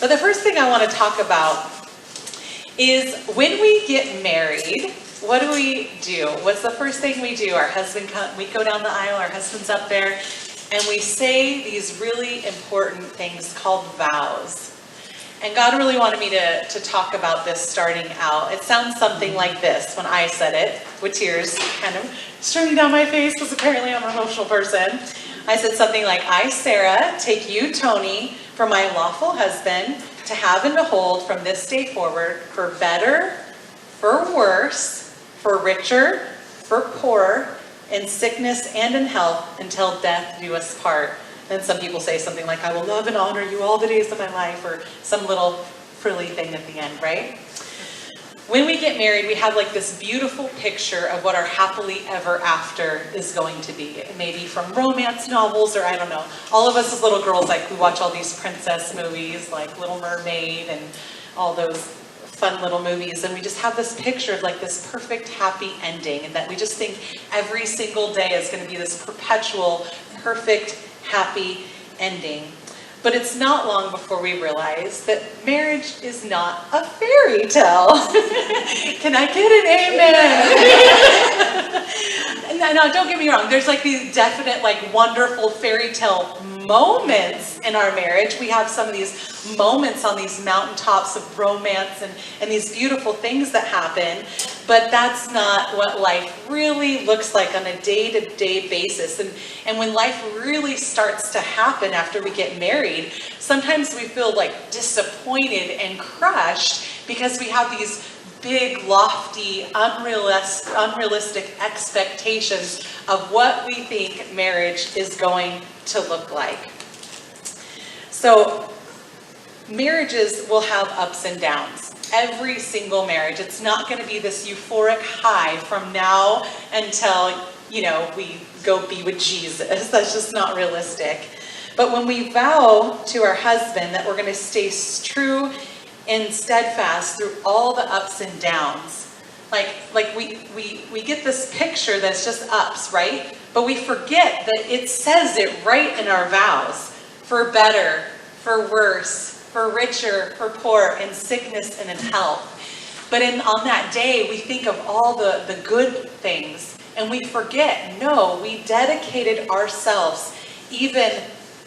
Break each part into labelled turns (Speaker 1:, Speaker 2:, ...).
Speaker 1: But the first thing I want to talk about is when we get married, what do we do? What's the first thing we do? We go down the aisle, our husband's up there, and we say these really important things called vows. And God really wanted me to talk about this starting out. It sounds something like this when I said it, with tears kind of streaming down my face because apparently I'm an emotional person. I said something like, I, Sarah, take you, Tony, for my lawful husband, to have and to hold from this day forward, for better, for worse, for richer, for poorer, in sickness and in health, until death do us part. Then some people say something like, I will love and honor you all the days of my life, or some little frilly thing at the end, right? When we get married, we have like this beautiful picture of what our happily ever after is going to be. It may be from romance novels, or I don't know. All of us as little girls, like, we watch all these princess movies, like Little Mermaid and all those fun little movies, and we just have this picture of like this perfect happy ending, and that we just think every single day is going to be this perpetual, perfect, happy ending. But it's not long before we realize that marriage is not a fairy tale. Can I get an amen? No, don't get me wrong. There's like these definite, like, wonderful fairy tale moments in our marriage. We have some of these moments on these mountaintops of romance and these beautiful things that happen. But that's not what life really looks like on a day-to-day basis. And when life really starts to happen after we get married, sometimes we feel like disappointed and crushed because we have these big, lofty, unrealistic expectations of what we think marriage is going to look like. So marriages will have ups and downs. Every single marriage. It's not going to be this euphoric high from now until, we go be with Jesus. That's just not realistic. But when we vow to our husband that we're going to stay true and steadfast through all the ups and downs, like we get this picture that's just ups, right? But we forget that it says it right in our vows. For better, for worse, for richer, for poor, in sickness and in health. But on that day, we think of all the good things, and we forget, no, we dedicated ourselves even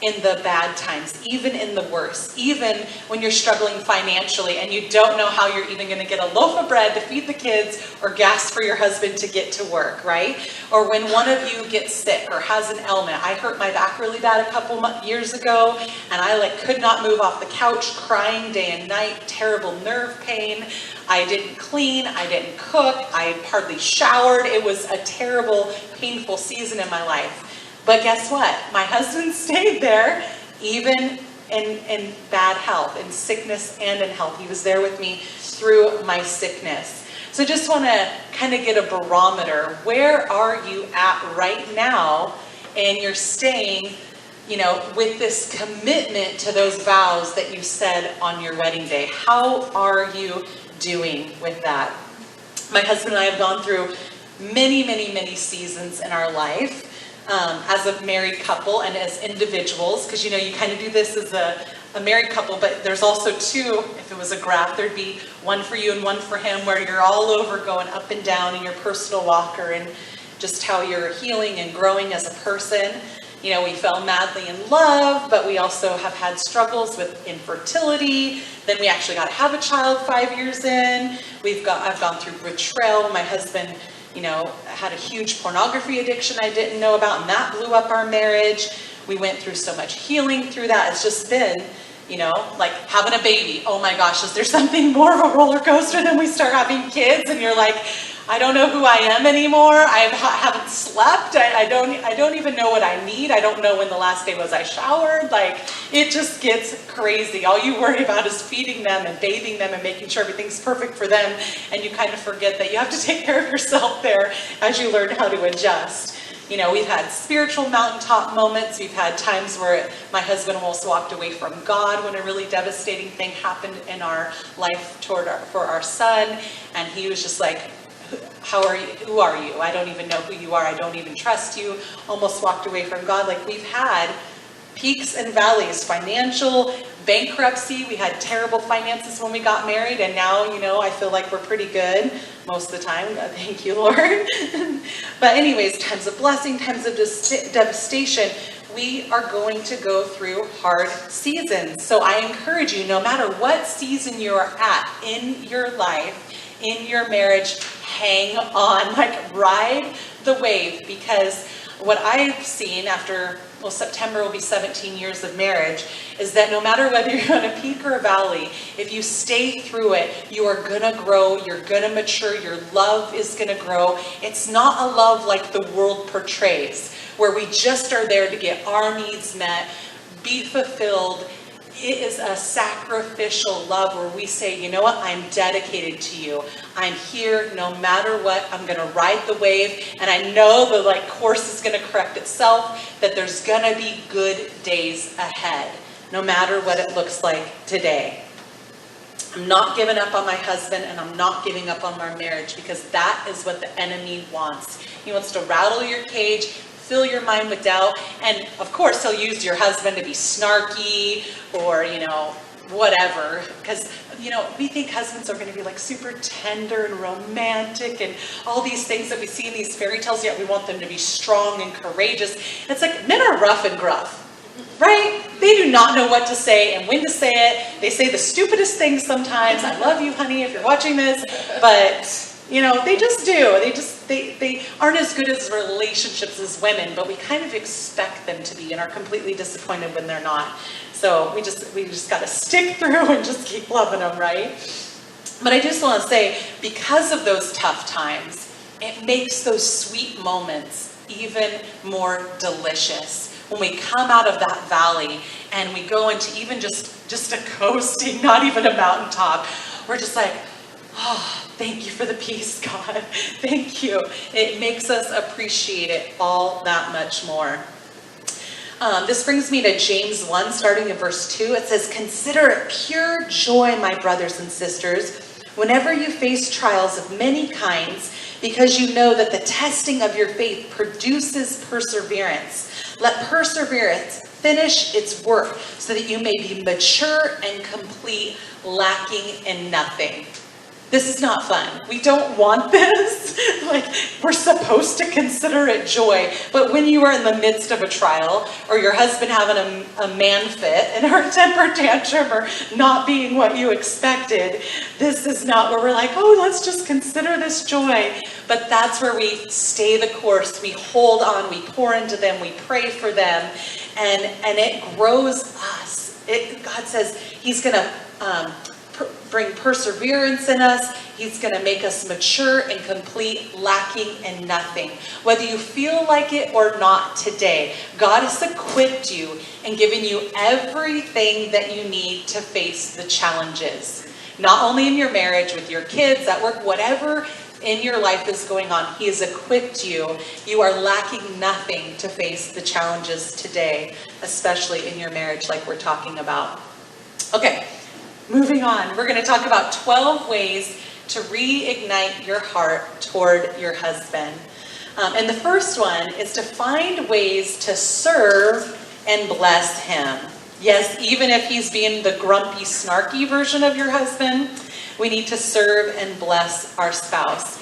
Speaker 1: in the bad times, even in the worst, even when you're struggling financially and you don't know how you're even going to get a loaf of bread to feed the kids or gas for your husband to get to work, right? Or when one of you gets sick or has an ailment. I hurt my back really bad a couple years ago, and I could not move off the couch, crying day and night, terrible nerve pain. I didn't clean, I didn't cook, I hardly showered. It was a terrible, painful season in my life. But guess what? My husband stayed there, even in bad health, in sickness and in health. He was there with me through my sickness. So just want to kind of get a barometer. Where are you at right now? And you're staying, with this commitment to those vows that you said on your wedding day. How are you doing with that? My husband and I have gone through many, many, many seasons in our life. As a married couple and as individuals, because you kind of do this as a married couple, but there's also two. If it was a graph, there'd be one for you and one for him, where you're all over going up and down in your personal walker and just how you're healing and growing as a person. We fell madly in love, but we also have had struggles with infertility. Then we actually got to have a child 5 years in. I've gone through betrayal. My husband had a huge pornography addiction I didn't know about, and that blew up our marriage. We went through so much healing through that. It's just been, like having a baby. Oh my gosh, is there something more of a roller coaster than we start having kids? And you're like, I don't know who I am anymore. I haven't slept. I don't even know what I need. I don't know when the last day was I showered. It just gets crazy. All you worry about is feeding them and bathing them and making sure everything's perfect for them. And you kind of forget that you have to take care of yourself there as you learn how to adjust. We've had spiritual mountaintop moments. We've had times where my husband almost walked away from God when a really devastating thing happened in our life for our son. And he was just like, how are you? Who are you? I don't even know who you are. I don't even trust you. Almost walked away from God. We've had peaks and valleys, financial bankruptcy. We had terrible finances when we got married, and now, I feel like we're pretty good most of the time. Thank you, Lord. But anyways, times of blessing, times of devastation, we are going to go through hard seasons. So I encourage you, no matter what season you're at in your life, in your marriage, hang on, ride the wave, because what I've seen after, September will be 17 years of marriage, is that no matter whether you're on a peak or a valley, if you stay through it, you are going to grow, you're going to mature, your love is going to grow. It's not a love like the world portrays, where we just are there to get our needs met, be fulfilled. It is a sacrificial love where we say, you know what, I'm dedicated to you. I'm here no matter what. I'm going to ride the wave. And I know the course is going to correct itself, that there's going to be good days ahead, no matter what it looks like today. I'm not giving up on my husband, and I'm not giving up on our marriage, because that is what the enemy wants. He wants to rattle your cage, fill your mind with doubt, and of course he'll use your husband to be snarky or whatever, because we think husbands are going to be super tender and romantic and all these things that we see in these fairy tales, yet we want them to be strong and courageous. It's men are rough and gruff, right? They do not know what to say and when to say it. They say the stupidest things sometimes. I love you, honey, if you're watching this, but they just do. They aren't as good as relationships as women, but we kind of expect them to be and are completely disappointed when they're not. So we just got to stick through and just keep loving them, right? But I just want to say, because of those tough times, it makes those sweet moments even more delicious. When we come out of that valley and we go into even just a coasting, not even a mountaintop, we're just oh, thank you for the peace, God. Thank you. It makes us appreciate it all that much more. This brings me to James 1, starting in verse 2. It says, "Consider it pure joy, my brothers and sisters, whenever you face trials of many kinds, because you know that the testing of your faith produces perseverance. Let perseverance finish its work, so that you may be mature and complete, lacking in nothing." This is not fun. We don't want this. We're supposed to consider it joy. But when you are in the midst of a trial, or your husband having a man fit and her temper tantrum, or not being what you expected, this is not where we're let's just consider this joy. But that's where we stay the course. We hold on. We pour into them. We pray for them. And it grows us. God says He's going to bring perseverance in us. He's going to make us mature and complete, lacking in nothing. Whether you feel like it or not today, God has equipped you and given you everything that you need to face the challenges. Not only in your marriage, with your kids, at work, whatever in your life is going on, He has equipped you. You are lacking nothing to face the challenges today, especially in your marriage like we're talking about. Okay. Moving on, we're going to talk about 12 ways to reignite your heart toward your husband. And the first one is to find ways to serve and bless him. Yes, even if he's being the grumpy, snarky version of your husband, we need to serve and bless our spouse.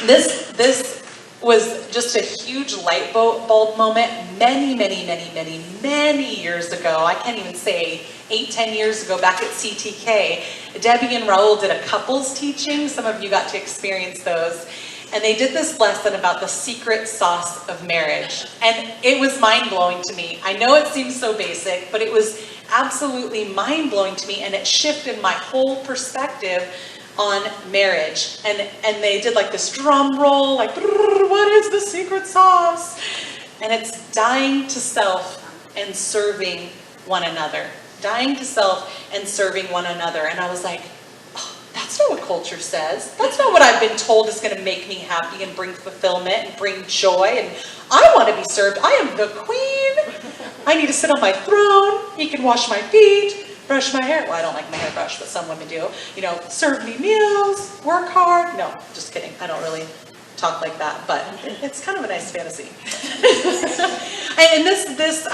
Speaker 1: This was just a huge light bulb moment many years ago. I can't even say 8-10 years ago, back at CTK. Debbie and Raul did a couples teaching. Some of you got to experience those. And they did this lesson about the secret sauce of marriage. And it was mind-blowing to me. I know it seems so basic, but it was absolutely mind-blowing to me, and it shifted my whole perspective on marriage. And they did this drum roll, what is the secret sauce? And it's dying to self and serving one another. Dying to self and serving one another. And I was that's not what culture says. That's not what I've been told is going to make me happy and bring fulfillment and bring joy. And I want to be served. I am the queen. I need to sit on my throne. He can wash my feet, brush my hair. Well, I don't like my hair brushed, but some women do. Serve me meals, work hard. No, just kidding. I don't really talk like that, but it's kind of a nice fantasy. And this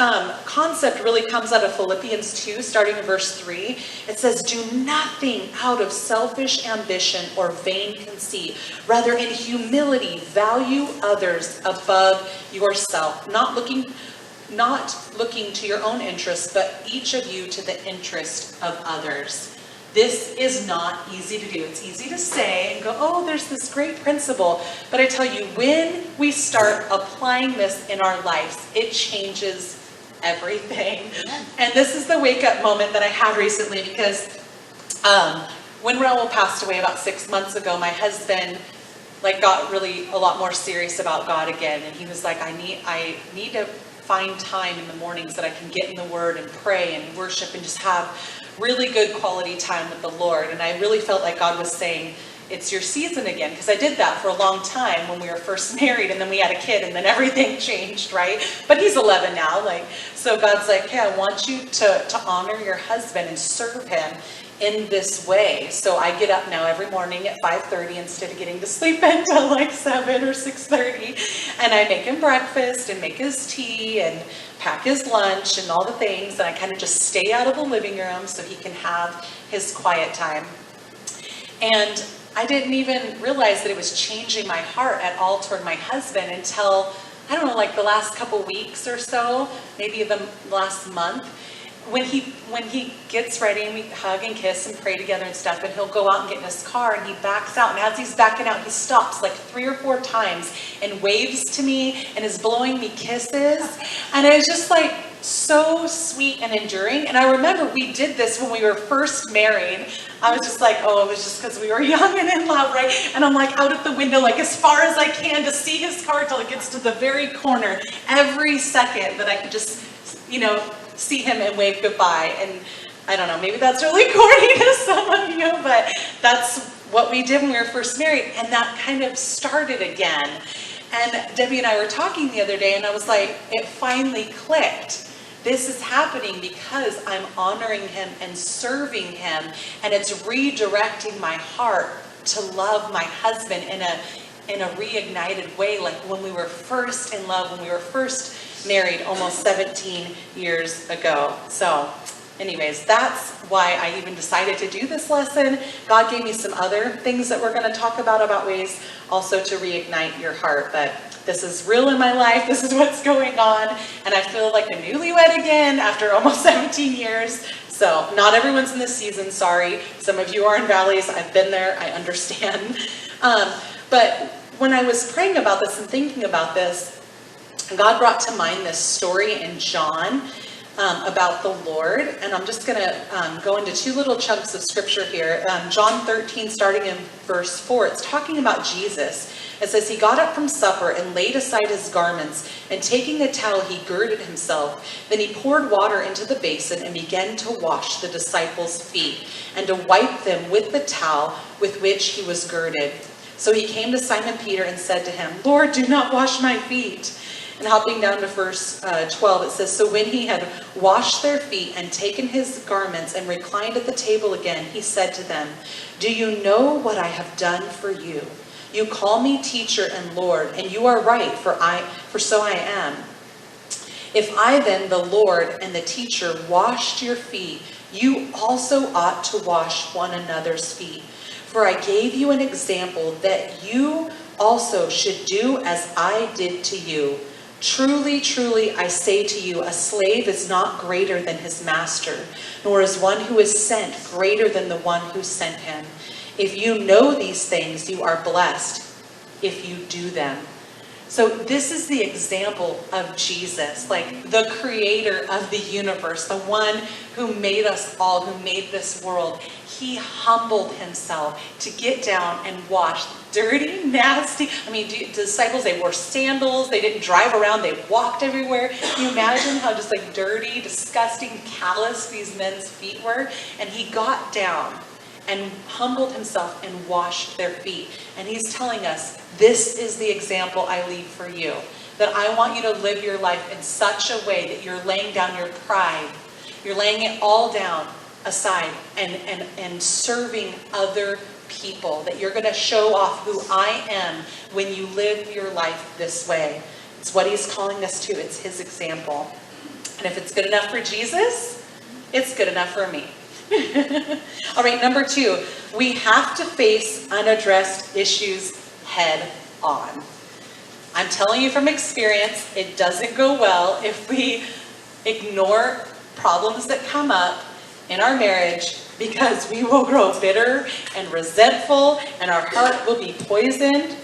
Speaker 1: concept really comes out of Philippians 2, starting in verse 3. It says, do nothing out of selfish ambition or vain conceit. Rather, in humility, value others above yourself, not looking to your own interests, but each of you to the interest of others. This is not easy to do. It's easy to say and go, oh, there's this great principle. But I tell you, when we start applying this in our lives, it changes everything. And this is the wake-up moment that I had recently, because when Raul passed away about 6 months ago, my husband got really a lot more serious about God again. And he was like, I need to find time in the mornings that I can get in the Word and pray and worship and just have really good quality time with the Lord. And I really felt like God was saying, it's your season again, because I did that for a long time when we were first married, and then we had a kid, and then everything changed, right? But he's 11 now, so God's like, hey, I want you to honor your husband and serve him in this way. So I get up now every morning at 5:30 instead of getting to sleep until 7 or 6:30, and I make him breakfast and make his tea and pack his lunch and all the things, and I kind of just stay out of the living room so he can have his quiet time. And I didn't even realize that it was changing my heart at all toward my husband until, I don't know, the last couple weeks or so, maybe the last month, when he gets ready and we hug and kiss and pray together and stuff, and he'll go out and get in his car, and he backs out, and as he's backing out, he stops 3 or 4 times and waves to me and is blowing me kisses, and it was just so sweet and enduring. And I remember we did this when we were first married. I was just oh, it was just because we were young and in love, right? And I'm out at the window as far as I can to see his car till it gets to the very corner every second that I could just see him and wave goodbye. And I don't know, maybe that's really corny to some of you, but that's what we did when we were first married. And that kind of started again. And Debbie and I were talking the other day, and I was it finally clicked. This is happening because I'm honoring him and serving him, and it's redirecting my heart to love my husband in a reignited way, like when we were first in love, when we were first married almost 17 years ago. So anyways, that's why I even decided to do this lesson. God gave me some other things that we're going to talk about ways also to reignite your heart. But this is real in my life. This is what's going on. And I feel like a newlywed again after almost 17 years. So not everyone's in this season, sorry. Some of you are in valleys. I've been there. I understand. But when I was praying about this and thinking about this, God brought to mind this story in John about the Lord. And I'm just going to go into 2 little chunks of scripture here. John 13, starting in verse 4, it's talking about Jesus. It says, he got up from supper and laid aside his garments, and taking a towel, he girded himself. Then he poured water into the basin and began to wash the disciples' feet and to wipe them with the towel with which he was girded. So he came to Simon Peter and said to him, Lord, do not wash my feet. And hopping down to verse 12, it says, so when he had washed their feet and taken his garments and reclined at the table again, he said to them, do you know what I have done for you? You call me teacher and Lord, and you are right, for so I am. If I then, the Lord and the teacher, washed your feet, you also ought to wash one another's feet. For I gave you an example that you also should do as I did to you. Truly, truly, I say to you, a slave is not greater than his master, nor is one who is sent greater than the one who sent him. If you know these things, you are blessed if you do them. So this is the example of Jesus, like the creator of the universe, the one who made us all, who made this world. He humbled himself to get down and wash dirty, nasty. I mean, the disciples, they wore sandals. They didn't drive around. They walked everywhere. Can you imagine how just dirty, disgusting, callous these men's feet were? And he got down and humbled himself and washed their feet. And he's telling us, this is the example I leave for you. That I want you to live your life in such a way that you're laying down your pride. You're laying it all down aside and serving other people, that you're going to show off who I am when you live your life this way. It's what he's calling us to. It's his example. And if it's good enough for Jesus, it's good enough for me. All right, number 2, we have to face unaddressed issues head on. I'm telling you from experience, it doesn't go well if we ignore problems that come up in our marriage, because we will grow bitter and resentful, and our heart will be poisoned.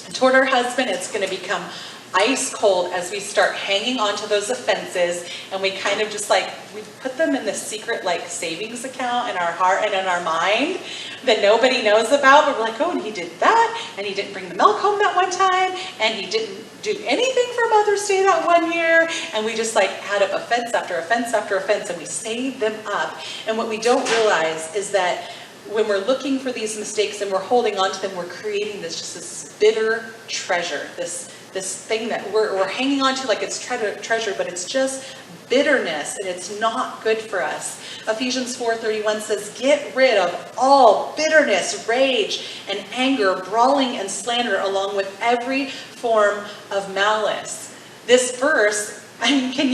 Speaker 1: And toward our husband, it's going to become ice cold as we start hanging on to those offenses, and we kind of just like, we put them in this secret like savings account in our heart and in our mind that nobody knows about, but we're like, oh, and he did that, and he didn't bring the milk home that one time, and he didn't do anything for Mother's Day that one year, and we just like add up offense after offense after offense, and we save them up. And what we don't realize is that when we're looking for these mistakes and we're holding on to them, we're creating this bitter treasure, this thing that we're hanging on to like it's treasure, but it's just bitterness, and it's not good for us. Ephesians 4:31 says, get rid of all bitterness, rage, and anger, brawling, and slander, along with every form of malice. This verse, I mean, can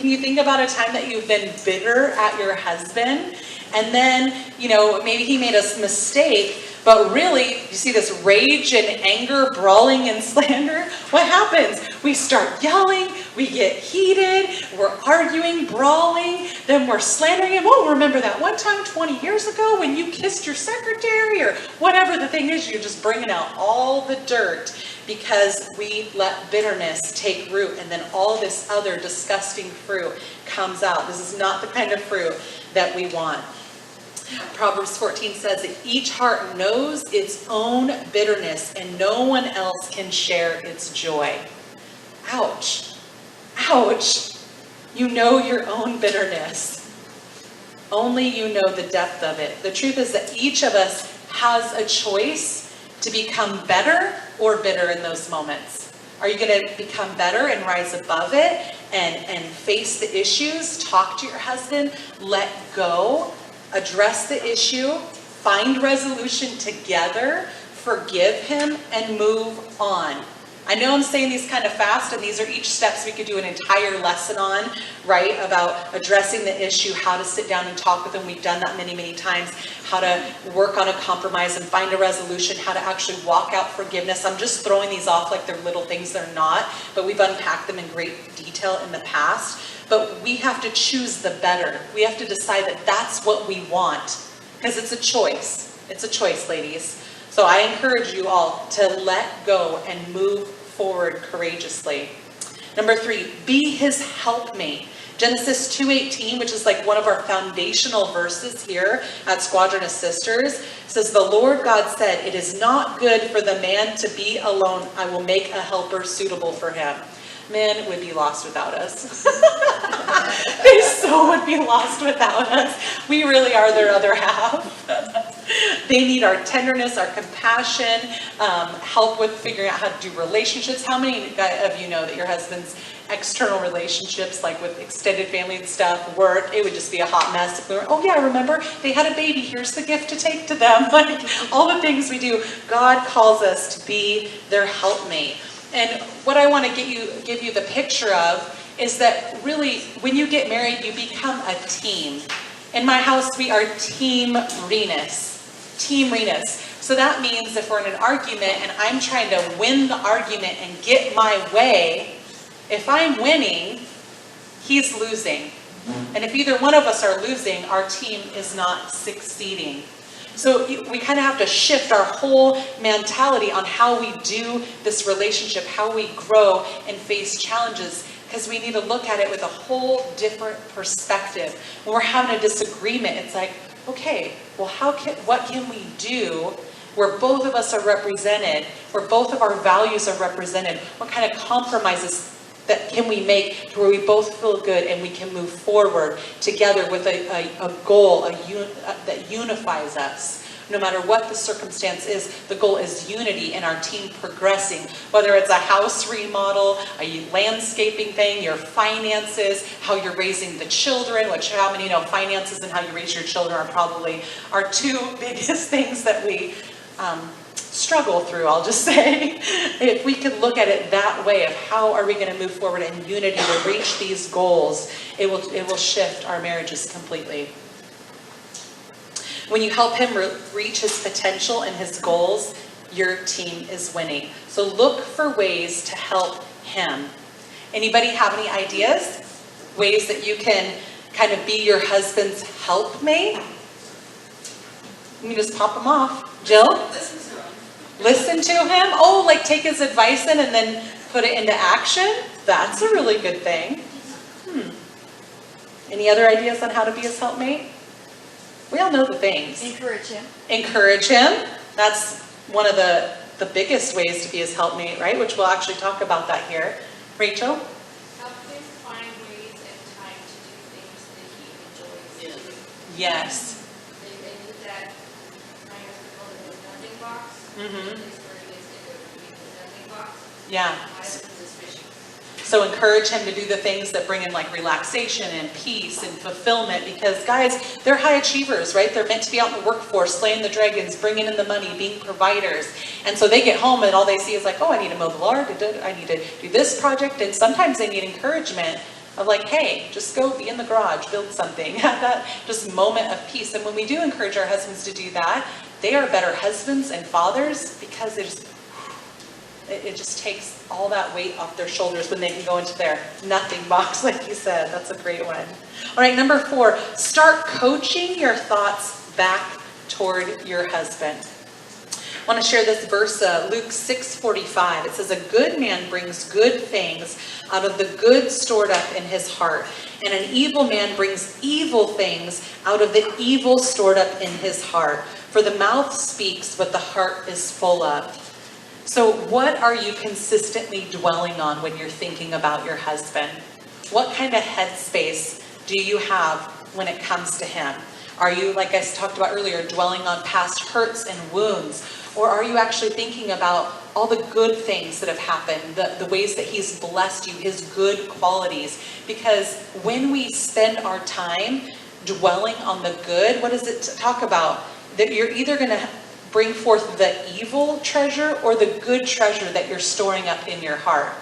Speaker 1: you think about a time that you've been bitter at your husband, and then, maybe he made a mistake, but really, you see this rage and anger, brawling and slander? What happens? We start yelling, we get heated, we're arguing, brawling, then we're slandering him. Oh, remember that one time 20 years ago when you kissed your secretary, or whatever the thing is, you're just bringing out all the dirt because we let bitterness take root, and then all this other disgusting fruit comes out. This is not the kind of fruit that we want. Proverbs 14 says that each heart knows its own bitterness, and no one else can share its joy. Ouch. Ouch. You know your own bitterness. Only you know the depth of it. The truth is that each of us has a choice to become better or bitter in those moments. Are you going to become better and rise above it and face the issues, talk to your husband, let go, address the issue, find resolution together, forgive him, and move on? I know I'm saying these kind of fast, and these are each steps we could do an entire lesson on, right? About addressing the issue, how to sit down and talk with him. We've done that many, many times. How to work on a compromise and find a resolution, how to actually walk out forgiveness. I'm just throwing these off like they're little things. They're not, but we've unpacked them in great detail in the past. But we have to choose the better. We have to decide that that's what we want, because it's a choice. It's a choice, ladies. So I encourage you all to let go and move forward courageously. Number 3, be his helpmate. Genesis 2:18, which is like one of our foundational verses here at Squadron of Sisters, says, the Lord God said, it is not good for the man to be alone. I will make a helper suitable for him. Men would be lost without us. They so would be lost without us. We really are their other half. They need our tenderness, our compassion, help with figuring out how to do relationships. How many of you know that your husband's external relationships, like with extended family and stuff, work, it would just be a hot mess if we were, oh yeah, remember, they had a baby, here's the gift to take to them. Like all the things we do, God calls us to be their helpmate. And what I want to give you the picture of is that really, when you get married, you become a team. In my house, we are Team Renus. Team Renus. So that means if we're in an argument and I'm trying to win the argument and get my way, if I'm winning, he's losing. And if either one of us are losing, our team is not succeeding. So we kind of have to shift our whole mentality on how we do this relationship, how we grow and face challenges, because we need to look at it with a whole different perspective. When we're having a disagreement, it's like, okay, well, what can we do where both of us are represented, where both of our values are represented? What kind of compromises that can we make to where we both feel good and we can move forward together with a goal that unifies us? No matter what the circumstance is, the goal is unity in our team progressing. Whether it's a house remodel, a landscaping thing, your finances, how you're raising the children, which how many know finances and how you raise your children are probably our two biggest things that we struggle through, I'll just say. If we could look at it that way of how are we going to move forward in unity to reach these goals, it will shift our marriages completely. When you help him reach his potential and his goals, your team is winning. So look for ways to help him. Anybody have any ideas? Ways that you can kind of be your husband's helpmate? Let me just pop them off. Jill? Listen to him? Oh, like take his advice in and then put it into action? That's a really good thing. Any other ideas on how to be his helpmate? We all know the things.
Speaker 2: Encourage him.
Speaker 1: Encourage him. That's one of the biggest ways to be his helpmate, right? Which we'll actually talk about that here. Rachel?
Speaker 3: Help him find ways and time to do things that he enjoys doing.
Speaker 1: Yes.
Speaker 3: They need that, my husband called it the nothing box.
Speaker 1: Mm-hmm.
Speaker 3: Place where he gets to be the nothing box.
Speaker 1: Yeah.
Speaker 3: My husband is fishing.
Speaker 1: So encourage him to do the things that bring him like relaxation and peace and fulfillment, because guys, they're high achievers, right? They're meant to be out in the workforce, slaying the dragons, bringing in the money, being providers. And so they get home and all they see is like, oh, I need to mow the lawn, I need to do this project. And sometimes they need encouragement of like, hey, just go be in the garage, build something. Have that just moment of peace. And when we do encourage our husbands to do that, they are better husbands and fathers because it just takes all that weight off their shoulders when they can go into their nothing box, like you said. That's a great one. All right, number 4, start coaching your thoughts back toward your husband. I want to share this verse, Luke 6:45. It says, a good man brings good things out of the good stored up in his heart, and an evil man brings evil things out of the evil stored up in his heart. For the mouth speaks what the heart is full of. So what are you consistently dwelling on when you're thinking about your husband? What kind of headspace do you have when it comes to him? Are you, like I talked about earlier, dwelling on past hurts and wounds? Or are you actually thinking about all the good things that have happened, the ways that he's blessed you, his good qualities? Because when we spend our time dwelling on the good, what does it talk about? That you're either going to bring forth the evil treasure or the good treasure that you're storing up in your heart.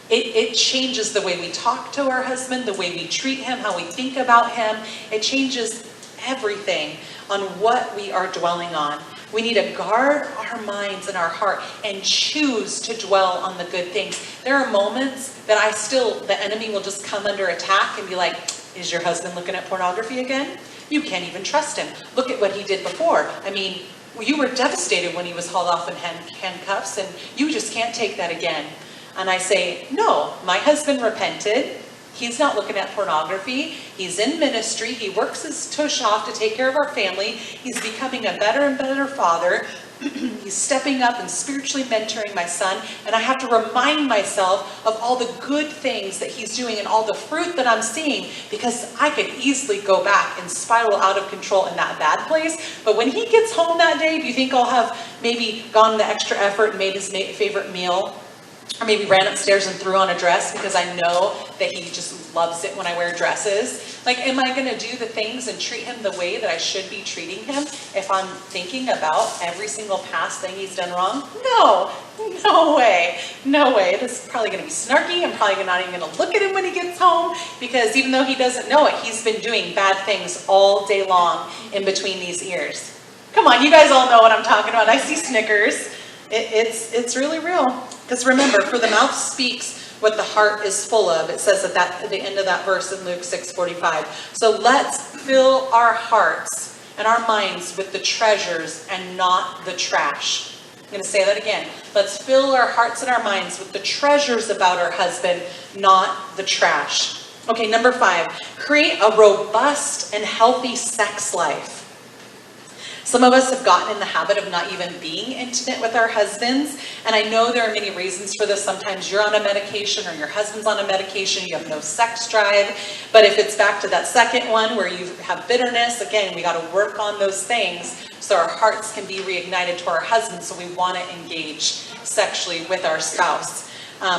Speaker 1: It changes the way we talk to our husband, the way we treat him, how we think about him. It changes everything on what we are dwelling on. We need to guard our minds and our heart and choose to dwell on the good things. There are moments that the enemy will just come under attack and be like, is your husband looking at pornography again? You can't even trust him. Look at what he did before. I mean, you were devastated when he was hauled off in handcuffs, and you just can't take that again. And I say, no, my husband repented. He's not looking at pornography. He's in ministry. He works his tush off to take care of our family. He's becoming a better and better father. He's stepping up and spiritually mentoring my son. And I have to remind myself of all the good things that he's doing and all the fruit that I'm seeing, because I could easily go back and spiral out of control in that bad place. But when he gets home that day, do you think I'll have maybe gone the extra effort and made his favorite meal? Or maybe ran upstairs and threw on a dress because I know that he just loves it when I wear dresses? Like, am I going to do the things and treat him the way that I should be treating him if I'm thinking about every single past thing he's done wrong? No way. This is probably going to be snarky. I'm probably not even going to look at him when he gets home, because even though he doesn't know it, he's been doing bad things all day long in between these ears. Come on, you guys all know what I'm talking about. I see snickers. It's really real. Because remember, for the mouth speaks what the heart is full of. It says at the end of that verse in Luke 6:45. So let's fill our hearts and our minds with the treasures and not the trash. I'm going to say that again. Let's fill our hearts and our minds with the treasures about our husband, not the trash. Okay, number 5, create a robust and healthy sex life. Some of us have gotten in the habit of not even being intimate with our husbands, and I know there are many reasons for this. Sometimes you're on a medication or your husband's on a medication, you have no sex drive, but if it's back to that second one where you have bitterness, again, we got to work on those things so our hearts can be reignited to our husbands, so we want to engage sexually with our spouse.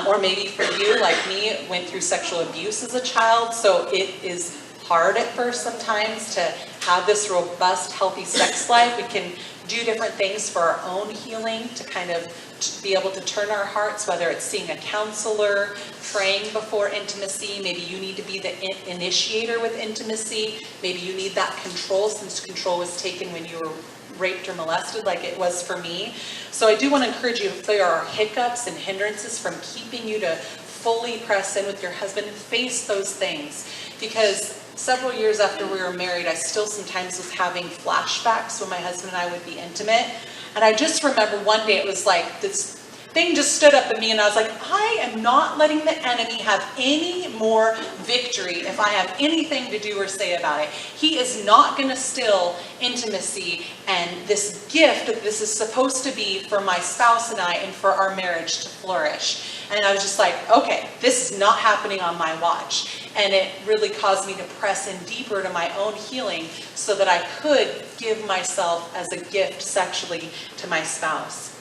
Speaker 1: Or maybe for you, like me, went through sexual abuse as a child, so it is hard at first sometimes to have this robust, healthy sex life. We can do different things for our own healing to kind of be able to turn our hearts, whether it's seeing a counselor, praying before intimacy. Maybe you need to be the initiator with intimacy. Maybe you need that control, since control was taken when you were raped or molested, like it was for me. So I do want to encourage you, if there are hiccups and hindrances from keeping you to fully press in with your husband, face those things. Because several years after we were married, I still sometimes was having flashbacks when my husband and I would be intimate. And I just remember one day it was like this thing just stood up in me, and I was like, I am not letting the enemy have any more victory if I have anything to do or say about it. He is not going to steal intimacy and this gift that this is supposed to be for my spouse and I and for our marriage to flourish. And I was just like, okay, this is not happening on my watch. And it really caused me to press in deeper to my own healing so that I could give myself as a gift sexually to my spouse.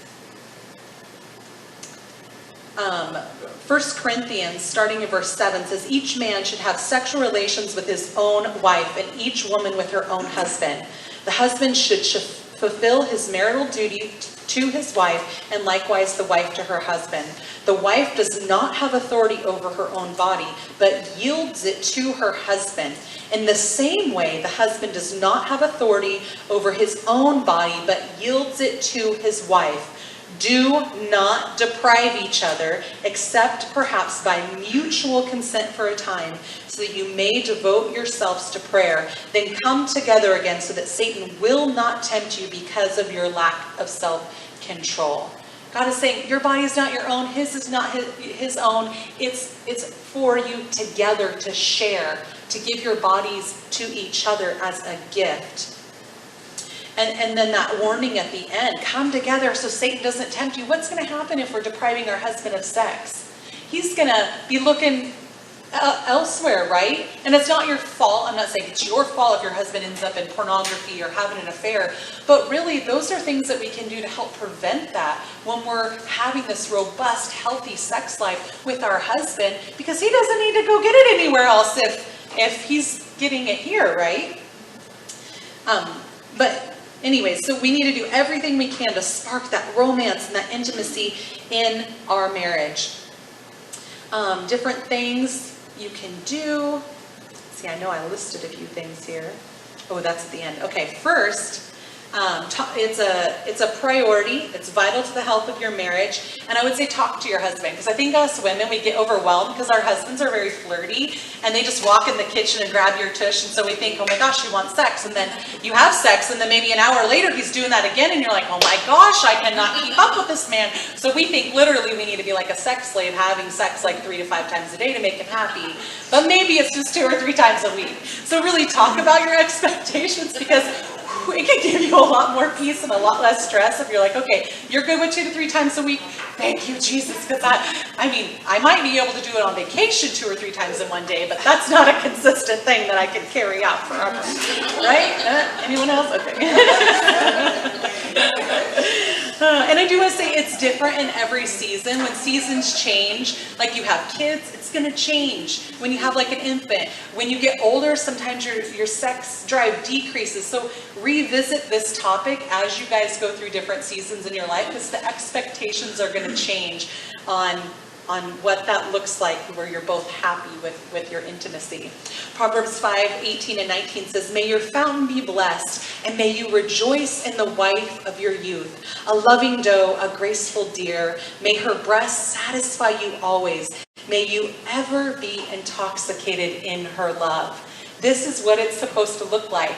Speaker 1: 1 Corinthians, starting in verse 7, says, each man should have sexual relations with his own wife, and each woman with her own husband. The husband should fulfill his marital duty to his wife, and likewise the wife to her husband. The wife does not have authority over her own body, but yields it to her husband. In the same way, the husband does not have authority over his own body, but yields it to his wife. Do not deprive each other, except perhaps by mutual consent for a time, so that you may devote yourselves to prayer. Then come together again, so that Satan will not tempt you because of your lack of self-control. God is saying, your body is not your own, his is not his own. It's for you together to share, to give your bodies to each other as a gift. And then that warning at the end, come together so Satan doesn't tempt you. What's going to happen if we're depriving our husband of sex? He's going to be looking elsewhere, right? And it's not your fault. I'm not saying it's your fault if your husband ends up in pornography or having an affair. But really, those are things that we can do to help prevent that when we're having this robust, healthy sex life with our husband, because he doesn't need to go get it anywhere else if he's getting it here, right? But anyway, so we need to do everything we can to spark that romance and that intimacy in our marriage. Different things you can do. See, I know I listed a few things here. Oh, that's at the end. Okay, first, it's a priority. It's vital to the health of your marriage. And I would say talk to your husband, because I think us women, we get overwhelmed because our husbands are very flirty and they just walk in the kitchen and grab your tush, and so we think, oh my gosh, you want sex, and then you have sex, and then maybe an hour later he's doing that again, and you're like, oh my gosh, I cannot keep up with this man. So we think literally we need to be like a sex slave, having sex like 3 to 5 times a day to make him happy. But maybe it's just 2 or 3 times a week. So really talk about your expectations, because it can give you a lot more peace and a lot less stress if you're like, okay, you're good with 2 to 3 times a week. Thank you, Jesus, because I might be able to do it on vacation 2 or 3 times in one day, but that's not a consistent thing that I can carry out forever, right? Anyone else? Okay. And I do want to say it's different in every season. When seasons change, like you have kids, it's going to change. When you have like an infant, when you get older, sometimes your sex drive decreases. So revisit this topic as you guys go through different seasons in your life, because the expectations are going to change on what that looks like, where you're both happy with your intimacy. Proverbs 5:18 and 19 says, may your fountain be blessed, and may you rejoice in the wife of your youth, a loving doe, a graceful deer. May her breasts satisfy you always. May you ever be intoxicated in her love. This is what it's supposed to look like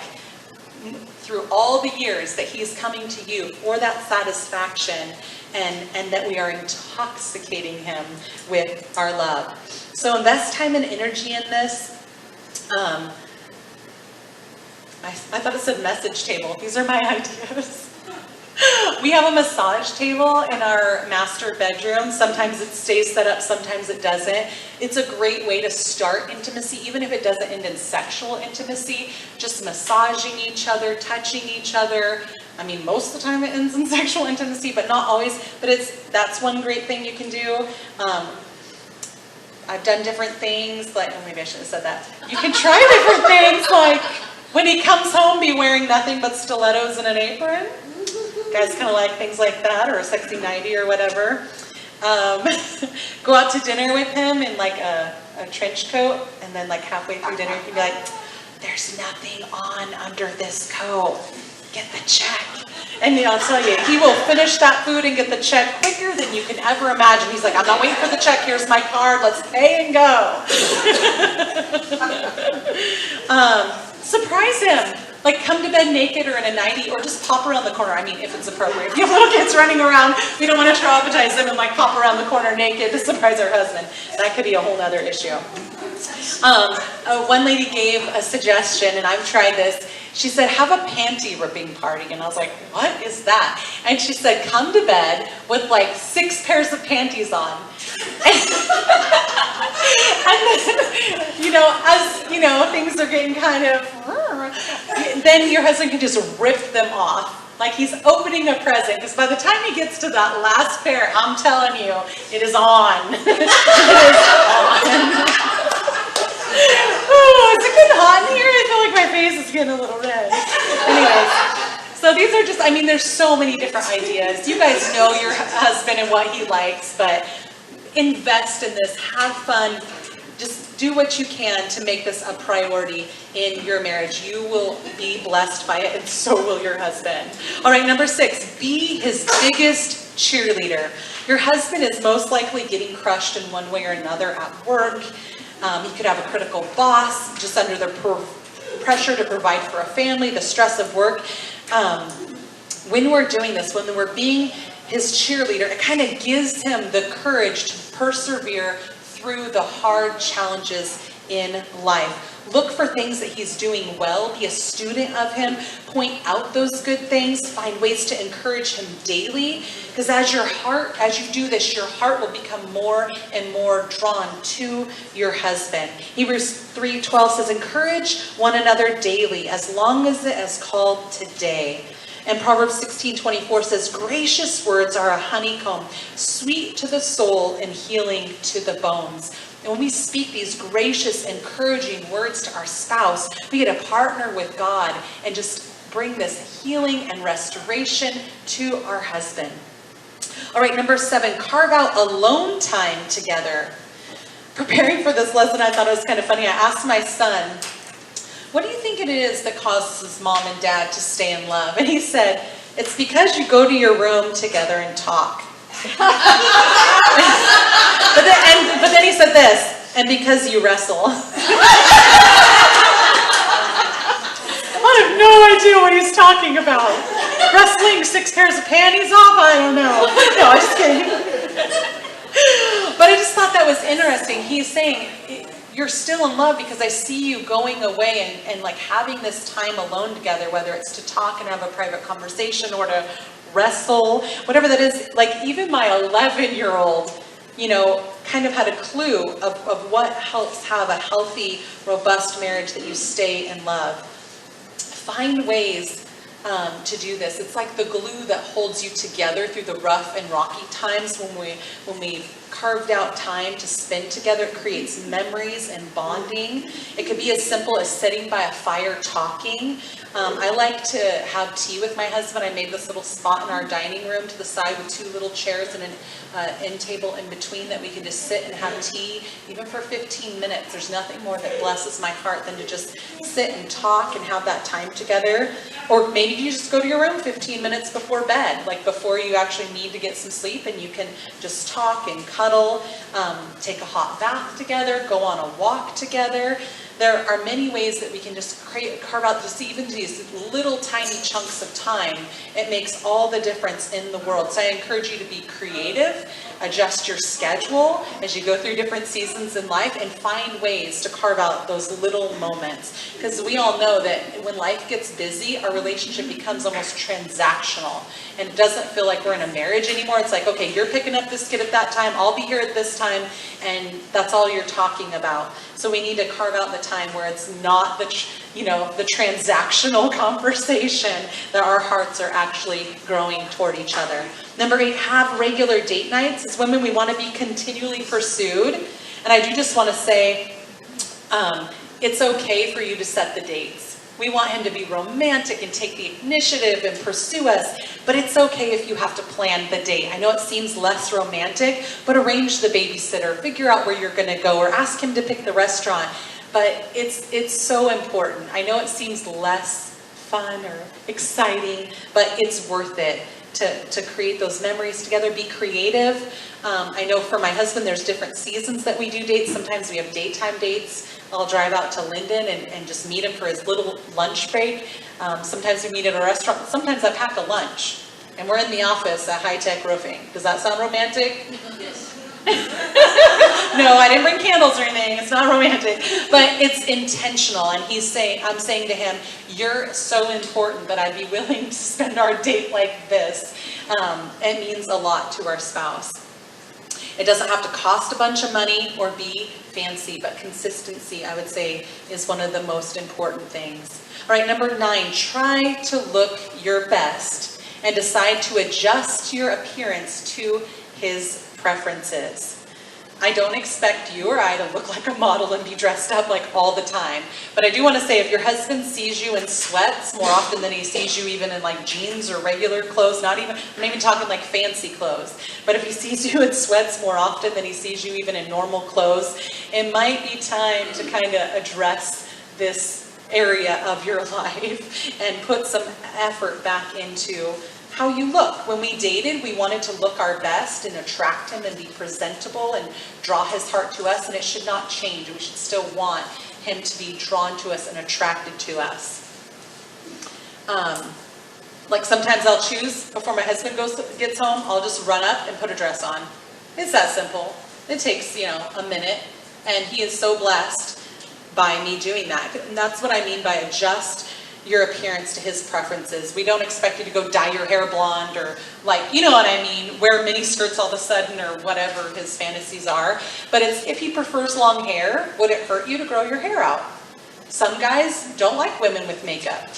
Speaker 1: through all the years that he's coming to you for that satisfaction, and that we are intoxicating him with our love. So invest time and energy in this. I thought it said message table. These are my ideas. We have a massage table in our master bedroom. Sometimes it stays set up, sometimes it doesn't. It's a great way to start intimacy, even if it doesn't end in sexual intimacy, just massaging each other, touching each other. I mean, most of the time it ends in sexual intimacy, but not always. But that's one great thing you can do. I've done different things, like, oh, maybe I should have said that. You can try different things, like when he comes home, be wearing nothing but stilettos and an apron. Guys kind of like things like that, or a sexy 90 or whatever. Go out to dinner with him in like a trench coat, and then like halfway through dinner, he'd be like, there's nothing on under this coat. Get the check. And I'll tell you, he will finish that food and get the check quicker than you can ever imagine. He's like, I'm not waiting for the check. Here's my card. Let's pay and go. Surprise him. Like, come to bed naked or in a nightie, or just pop around the corner. I mean, if it's appropriate. If you have little kids running around, we don't want to traumatize them and like pop around the corner naked to surprise our husband. That could be a whole other issue. One lady gave a suggestion, and I've tried this. She said, have a panty ripping party. And I was like, what is that? And she said, come to bed with like 6 pairs of panties on. And then, as, things are getting kind of, then your husband can just rip them off. Like he's opening a present, because by the time he gets to that last pair, I'm telling you, it is on. It is on. Oh, is it getting hot in here? I feel like my face is getting a little red. Anyways, so these are just, there's so many different ideas. You guys know your husband and what he likes, but invest in this, have fun, just do what you can to make this a priority in your marriage. You will be blessed by it, and so will your husband. All right, number 6, be his biggest cheerleader. Your husband is most likely getting crushed in one way or another at work. He could have a critical boss, just under the pressure to provide for a family, the stress of work. When we're doing this, when we're being his cheerleader, it kind of gives him the courage to persevere through the hard challenges in life. Look for things that he's doing well. Be a student of him. Point out those good things. Find ways to encourage him daily. Because as you do this, your heart will become more and more drawn to your husband. Hebrews 3:12 says, encourage one another daily, as long as it is called today. And Proverbs 16:24 says, gracious words are a honeycomb, sweet to the soul and healing to the bones. And when we speak these gracious, encouraging words to our spouse, we get to partner with God and just bring this healing and restoration to our husband. All right, number 7, carve out alone time together. Preparing for this lesson, I thought it was kind of funny. I asked my son, what do you think it is that causes mom and dad to stay in love? And he said, it's because you go to your room together and talk. But then he said this, and because you wrestle. I have no idea what he's talking about. Wrestling 6 pairs of panties off? I don't know. No, I'm just kidding. But I just thought that was interesting. He's saying, you're still in love because I see you going away and like having this time alone together, whether it's to talk and have a private conversation or to wrestle, whatever that is. Like even my 11-year-old, kind of had a clue of what helps have a healthy, robust marriage, that you stay in love. Find ways to do this. It's like the glue that holds you together through the rough and rocky times. When we carved out time to spend together, it creates memories and bonding. It could be as simple as sitting by a fire talking. I like to have tea with my husband. I made this little spot in our dining room to the side with 2 little chairs and an end table in between that we can just sit and have tea, even for 15 minutes. There's nothing more that blesses my heart than to just sit and talk and have that time together. Or maybe you just go to your room 15 minutes before bed, like before you actually need to get some sleep, and you can just talk and cuddle, take a hot bath together, go on a walk together. there are many ways that we can just carve out just even these little tiny chunks of time. It makes all the difference in the world. So I encourage you to be creative, adjust your schedule as you go through different seasons in life, and find ways to carve out those little moments. Because we all know that when life gets busy, our relationship becomes almost transactional. And it doesn't feel like we're in a marriage anymore. It's like, okay, you're picking up this kid at that time, I'll be here at this time, and that's all you're talking about. So we need to carve out the time where it's not the transactional conversation, that our hearts are actually growing toward each other. Number 8, have regular date nights. As women, we want to be continually pursued. And I do just want to say, it's okay for you to set the dates. We want him to be romantic and take the initiative and pursue us, but it's okay if you have to plan the date. I know it seems less romantic, but arrange the babysitter, figure out where you're going to go, or ask him to pick the restaurant. But it's so important. I know it seems less fun or exciting, but it's worth it to create those memories together. Be creative. I know for my husband, there's different seasons that we do dates. Sometimes we have daytime dates. I'll drive out to Linden and just meet him for his little lunch break. Sometimes we meet at a restaurant. Sometimes I pack a lunch, and we're in the office at High Tech Roofing. Does that sound romantic?
Speaker 3: Yes.
Speaker 1: No, I didn't bring candles or anything. It's not romantic, but it's intentional. And I'm saying to him, you're so important that I'd be willing to spend our date like this. It means a lot to our spouse. It doesn't have to cost a bunch of money or be fancy, but consistency, I would say, is one of the most important things. All right, number 9, try to look your best and decide to adjust your appearance to his preferences. I don't expect you or I to look like a model and be dressed up like all the time. But I do want to say, if your husband sees you in sweats more often than he sees you even in like jeans or regular clothes, I'm not even talking like fancy clothes, but if he sees you in sweats more often than he sees you even in normal clothes, it might be time to kind of address this area of your life and put some effort back into how you look. When we dated, we wanted to look our best and attract him and be presentable and draw his heart to us, and it should not change. We should still want him to be drawn to us and attracted to us. Like sometimes I'll choose, before my husband gets home, I'll just run up and put a dress on. It's that simple. It takes, a minute, and he is so blessed by me doing that. And that's what I mean by adjust your appearance to his preferences. We don't expect you to go dye your hair blonde or you know what I mean, wear mini skirts all of a sudden or whatever his fantasies are. But if he prefers long hair, would it hurt you to grow your hair out? Some guys don't like women with makeup,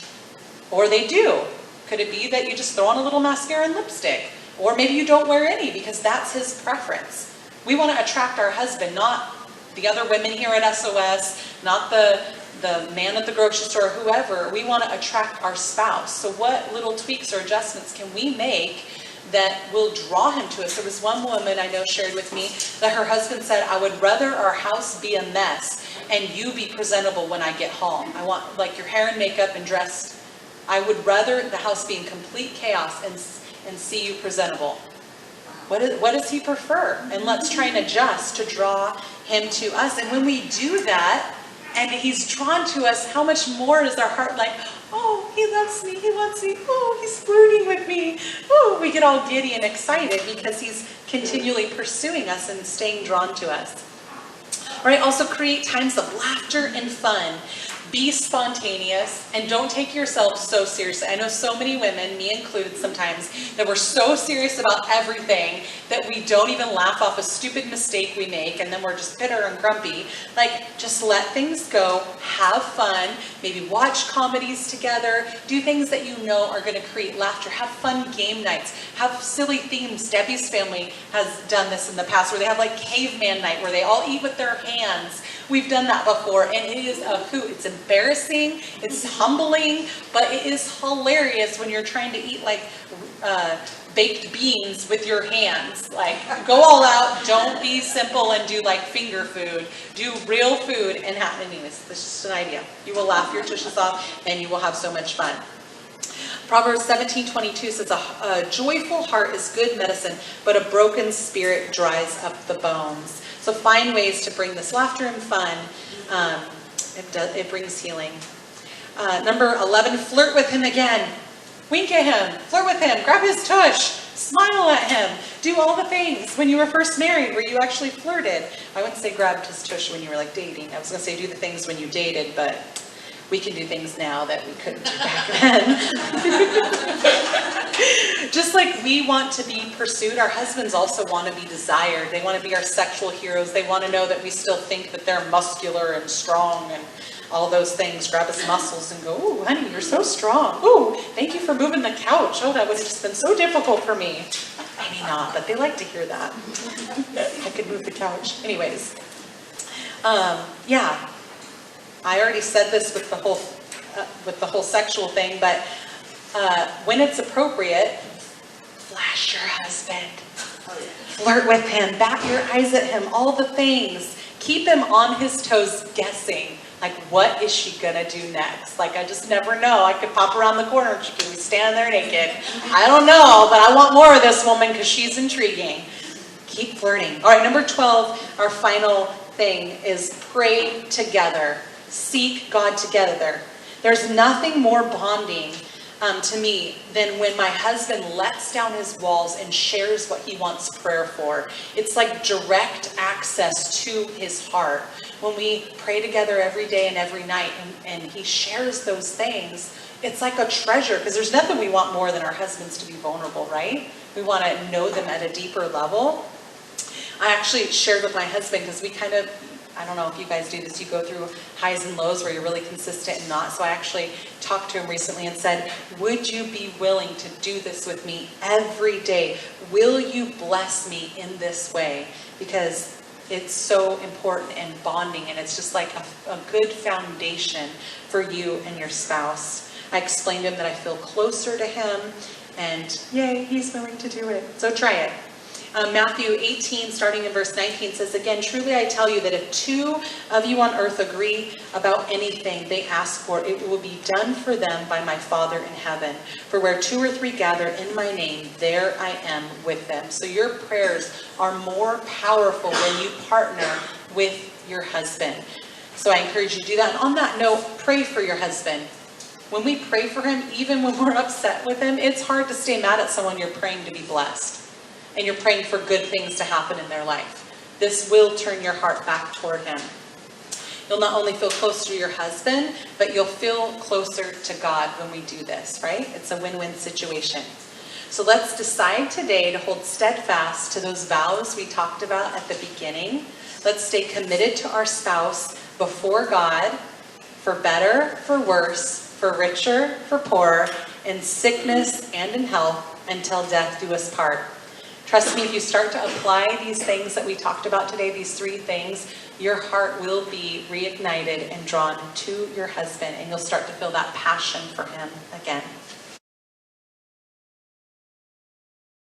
Speaker 1: or they do. Could it be that you just throw on a little mascara and lipstick? Or maybe you don't wear any because that's his preference. We want to attract our husband, not the other women here at SOS, not the man at the grocery store, whoever. We want to attract our spouse. So what little tweaks or adjustments can we make that will draw him to us? There was one woman I know shared with me that her husband said, I would rather our house be a mess and you be presentable when I get home. I want your hair and makeup and dressed. I would rather the house be in complete chaos and see you presentable. What does he prefer? And let's try and adjust to draw him to us. And when we do that, and he's drawn to us, how much more is our heart like, oh, he loves me, he wants me, oh, he's flirting with me. Oh, we get all giddy and excited because he's continually pursuing us and staying drawn to us. All right, also create times of laughter and fun. Be spontaneous and don't take yourself so seriously. I know so many women, me included sometimes, that we're so serious about everything that we don't even laugh off a stupid mistake we make, and then we're just bitter and grumpy. Just let things go, have fun, maybe watch comedies together, do things that you know are going to create laughter, have fun game nights, have silly themes. Debbie's family has done this in the past, where they have caveman night, where they all eat with their hands. We've done that before, and it is a hoot. It's embarrassing, it's humbling, but it is hilarious when you're trying to eat baked beans with your hands. Go all out, don't be simple and do finger food. Do real food and anyways, that's just an idea. You will laugh your tushes off and you will have so much fun. Proverbs 17:22 says, a joyful heart is good medicine, but a broken spirit dries up the bones. So find ways to bring this laughter and fun It brings healing. Number 11, flirt with him again. Wink at him, flirt with him, grab his tush, smile at him, do all the things. When you were first married, where you actually flirted. I wouldn't say grabbed his tush when you were like dating. I was going to say do the things when you dated, but we can do things now that we couldn't do back then. Just like we want to be pursued, our husbands also want to be desired. They want to be our sexual heroes. They want to know that we still think that they're muscular and strong and all those things. Grab his muscles and go, ooh, honey, you're so strong. Ooh, thank you for moving the couch. Oh, that would have just been so difficult for me. Maybe not, but they like to hear that. I could move the couch. Anyways, yeah. I already said this with the whole sexual thing, but when it's appropriate, flash your husband. Flirt with him, bat your eyes at him, all the things. Keep him on his toes guessing. Like, what is she gonna do next? Like, I just never know. I could pop around the corner and she could be standing there naked. I don't know, but I want more of this woman because she's intriguing. Keep flirting. All right, number 12, our final thing is pray together. Seek God together. There's nothing more bonding to me than when my husband lets down his walls and shares what he wants prayer for. It's like direct access to his heart. When we pray together every day and every night and he shares those things, it's like a treasure, because there's nothing we want more than our husbands to be vulnerable, right? We want to know them at a deeper level. I actually shared with my husband, because we kind of, I don't know if you guys do this, you go through highs and lows where you're really consistent and not. So I actually talked to him recently and said, would you be willing to do this with me every day? Will you bless me in this way? Because it's so important and bonding, and it's just like a good foundation for you and your spouse. I explained to him that I feel closer to him, and yay, he's willing to do it. So try it. Matthew 18, starting in verse 19, says, again, truly I tell you that if 2 of you on earth agree about anything they ask for, it will be done for them by my Father in heaven. For where 2 or 3 gather in my name, there I am with them. So your prayers are more powerful when you partner with your husband. So I encourage you to do that. And on that note, pray for your husband. When we pray for him, even when we're upset with him, it's hard to stay mad at someone you're praying to be blessed. And you're praying for good things to happen in their life. This will turn your heart back toward him. You'll not only feel closer to your husband, but you'll feel closer to God when we do this, right? It's a win-win situation. So let's decide today to hold steadfast to those vows we talked about at the beginning. Let's stay committed to our spouse before God, for better, for worse, for richer, for poorer, in sickness and in health, until death do us part. Trust me, if you start to apply these things that we talked about today, these 3 things, your heart will be reignited and drawn to your husband, and you'll start to feel that passion for him again.